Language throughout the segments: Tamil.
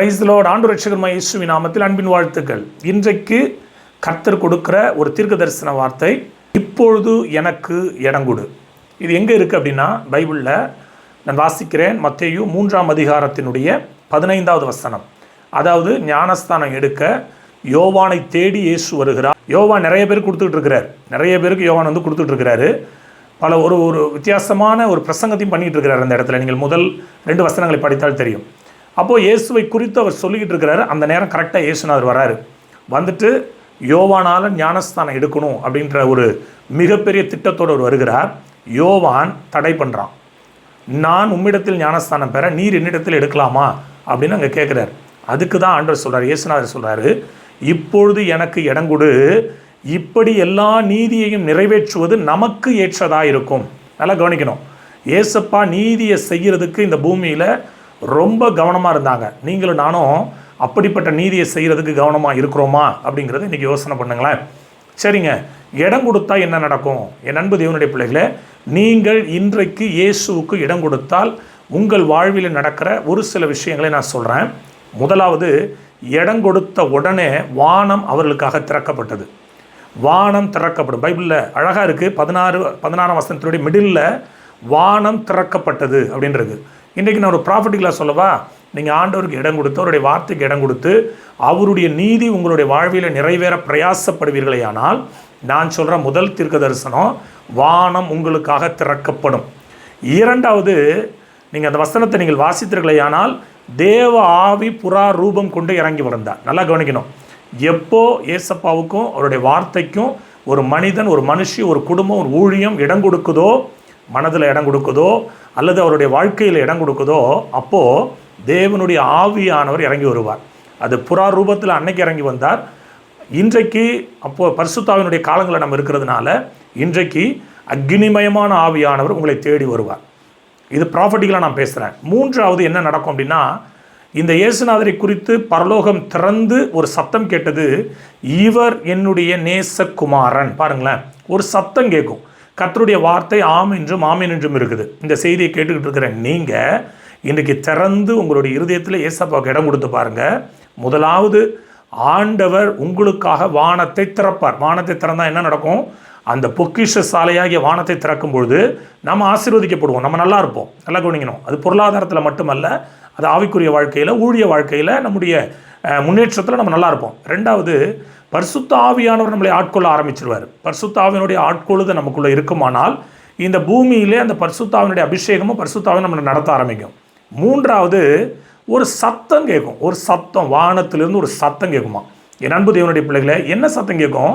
Praise the Lord. ஆண்டவர் இரட்சகர் இயேசுவின் நாமத்தில் அன்பின் வாழ்த்துக்கள். இன்றைக்கு கர்த்தர் கொடுக்கிற ஒரு தீர்க்க தரிசன வார்த்தை, இப்பொழுது எனக்கு இடங்கொடு. இது எங்கே இருக்குது அப்படின்னா, பைபிளில் நான் வாசிக்கிறேன். மத்தேயு 3ஆம் அதிகாரத்தினுடைய 15வது வசனம். அதாவது ஞானஸ்தானம் எடுக்க யோவானை தேடி இயேசு வருகிறார். யோவான் நிறைய பேர் கொடுத்துட்டு இருக்கிறார். நிறைய பேருக்கு யோவான் கொடுத்துட்டு இருக்கிறாரு. பல ஒரு வித்தியாசமான ஒரு பிரசங்கத்தையும் பண்ணிகிட்டு இருக்கிறார் அந்த இடத்துல. நீங்கள் முதல் 2 வசனங்களை படித்தால் தெரியும். அப்போது இயேசுவை குறித்து அவர் சொல்லிக்கிட்டு இருக்கிறாரு. அந்த நேரம் கரெக்டாக இயேசுநாதர் வராரு. வந்துட்டு யோவானால் ஞானஸ்தானம் எடுக்கணும் அப்படின்ற ஒரு மிகப்பெரிய திட்டத்தோடு அவர் வருகிறார். யோவான் தடை பண்ணுறான். நான் உம்மிடத்தில் ஞானஸ்தானம் பெற நீர் என்னிடத்தில் எடுக்கலாமா அப்படின்னு அங்கே கேட்குறாரு. அதுக்கு தான் ஆண்டவர் சொல்கிறார், இயேசுநாதர் சொல்கிறாரு, இப்பொழுது எனக்கு இடங்கொடு, இப்படி எல்லா நீதியையும் நிறைவேற்றுவது நமக்கு ஏற்றதாக இருக்கும். நல்லா கவனிக்கணும். ஏசப்பா நீதியை செய்கிறதுக்கு இந்த பூமியில் ரொம்ப கவனமாக இருந்தாங்க. நீங்களும் நானும் அப்படிப்பட்ட நீதியை செய்கிறதுக்கு கவனமாக இருக்கிறோமா அப்படிங்கிறத இன்றைக்கி யோசனை பண்ணுங்களேன். சரிங்க, இடம் கொடுத்தா என்ன நடக்கும்? என் அன்பு தேவனுடைய பிள்ளைகளே, நீங்கள் இன்றைக்கு இயேசுவுக்கு இடம் கொடுத்தால் உங்கள் வாழ்வில் நடக்கிற ஒரு சில விஷயங்களை நான் சொல்கிறேன். முதலாவது, இடம் கொடுத்த உடனே வானம் அவர்களுக்காக திறக்கப்பட்டது. வானம் திறக்கப்படும். பைபிளில் அழகாக இருக்குது. 16ஆம் வசனத்தினுடைய மிடில் வானம் திறக்கப்பட்டது அப்படின்றது. இன்றைக்கி நான் ஒரு ப்ராஃபிட்டிக்கலாக சொல்லவா? நீங்கள் ஆண்டவருக்கு இடம் கொடுத்து, அவருடைய வார்த்தைக்கு இடம் கொடுத்து, அவருடைய நீதி உங்களுடைய வாழ்வில் நிறைவேற பிரயாசப்படுவீர்களே ஆனால், நான் சொல்கிற முதல் தீர்க்க தரிசனம், வானம் உங்களுக்காக திறக்கப்படும். இரண்டாவது, நீங்கள் அந்த வசனத்தை நீங்கள் வாசித்தீர்களே ஆனால், தேவ ஆவி புறா ரூபம் கொண்டு இறங்கி வந்தார். நல்லா கவனிக்கணும். எப்போ ஏசப்பாவுக்கும் அவருடைய வார்த்தைக்கும் ஒரு மனிதன், ஒரு மனுஷி, ஒரு குடும்பம், ஒரு ஊழியம் இடம் கொடுக்குதோ, மனதில் இடம் கொடுக்குதோ அல்லது அவருடைய வாழ்க்கையில் இடம் கொடுக்குதோ, அப்போது தேவனுடைய ஆவியானவர் இறங்கி வருவார். அது புறா ரூபத்தில் அன்னைக்கு இறங்கி வந்தார். இன்றைக்கு அப்போது பரிசுத்தாவினுடைய காலங்களில் நம்ம இருக்கிறதுனால இன்றைக்கு அக்னிமயமான ஆவியானவர் உங்களை தேடி வருவார். இது ப்ராஃபட்டிக்கலாக நான் பேசுகிறேன். மூன்றாவது என்ன நடக்கும் அப்படின்னா, இந்த இயேசுநாதரை குறித்து பரலோகம் திறந்து ஒரு சத்தம் கேட்டது, இவர் என்னுடைய நேசகுமாரன். பாருங்களேன், ஒரு சத்தம் கேட்கும். கர்த்தருடைய வார்த்தை ஆம் என்றும் ஆமீன் என்றும் இருக்குது. இந்த செய்தியை கேட்டுக்கிட்டு இருக்கிற நீங்கள் இன்றைக்கு திறந்து உங்களுடைய இருதயத்தில் ஏசப்பாவுக்கு இடம் கொடுத்து பாருங்கள். முதலாவது, ஆண்டவர் உங்களுக்காக வானத்தை திறப்பார். வானத்தை திறந்தால் என்ன நடக்கும்? அந்த பொக்கிஷ சாலையாகிய வானத்தை திறக்கும் பொழுது நம்ம ஆசீர்வதிக்கப்படுவோம், நம்ம நல்லா இருப்போம். நல்லா கவனிக்கணும். அது பொருளாதாரத்தில் மட்டுமல்ல, அது ஆவிக்குரிய வாழ்க்கையில், ஊழிய வாழ்க்கையில், நம்முடைய முன்னேற்றத்தில் நம்ம நல்லா இருப்போம். ரெண்டாவது, பரிசுத்த ஆவியானவர் நம்மளை ஆட்கொள்ள ஆரம்பிச்சிருவார். பரிசுத்த ஆவியினுடைய ஆட்கொள்ளுது நமக்குள்ளே இருக்குமானால், இந்த பூமியிலே அந்த பரிசுத்த ஆவியினுடைய அபிஷேகமும் பரிசுத்த ஆவியும் நம்மளை நடத்த ஆரம்பிக்கும். மூன்றாவது, ஒரு சத்தம் கேட்கும். ஒரு சத்தம், வானத்திலிருந்து ஒரு சத்தம் கேட்குமா. என் அன்பு தேவனுடைய பிள்ளைகளை, என்ன சத்தம் கேட்கும்?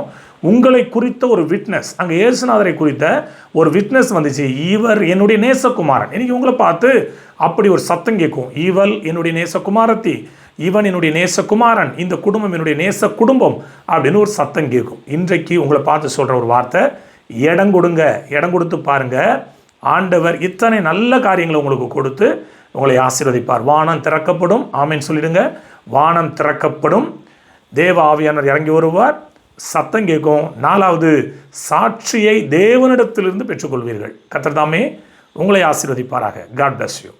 உங்களை குறித்த ஒரு விட்னஸ். அங்கே இயேசுநாதரை குறித்த ஒரு விட்னஸ் வந்துச்சு. இவர் என்னுடைய நேசகுமாரன். இன்னைக்கு உங்களை பார்த்து அப்படி ஒரு சத்தம் கேட்கும். இவள் என்னுடைய நேசகுமாரத்தி, இவன் என்னுடைய நேசகுமாரன், இந்த குடும்பம் என்னுடைய நேச குடும்பம் அப்படின்னு ஒரு சத்தம் கேட்கும். இன்றைக்கு உங்களை பார்த்து சொல்கிற ஒரு வார்த்தை, இடம் கொடுங்க. இடம் கொடுத்து பாருங்கள். ஆண்டவர் இத்தனை நல்ல காரியங்களை உங்களுக்கு கொடுத்து உங்களை ஆசீர்வதிப்பார். வானம் திறக்கப்படும். ஆமேன் சொல்லிடுங்க. வானம் திறக்கப்படும். தேவ ஆவியானவர் இறங்கி வருவார். சத்தம் கேட்கும். நாலாவது, சாட்சியை தேவனிடத்திலிருந்து பெற்றுக்கொள்வீர்கள். கர்த்தர் தாமே உங்களை ஆசீர்வதிப்பாராக. God bless you.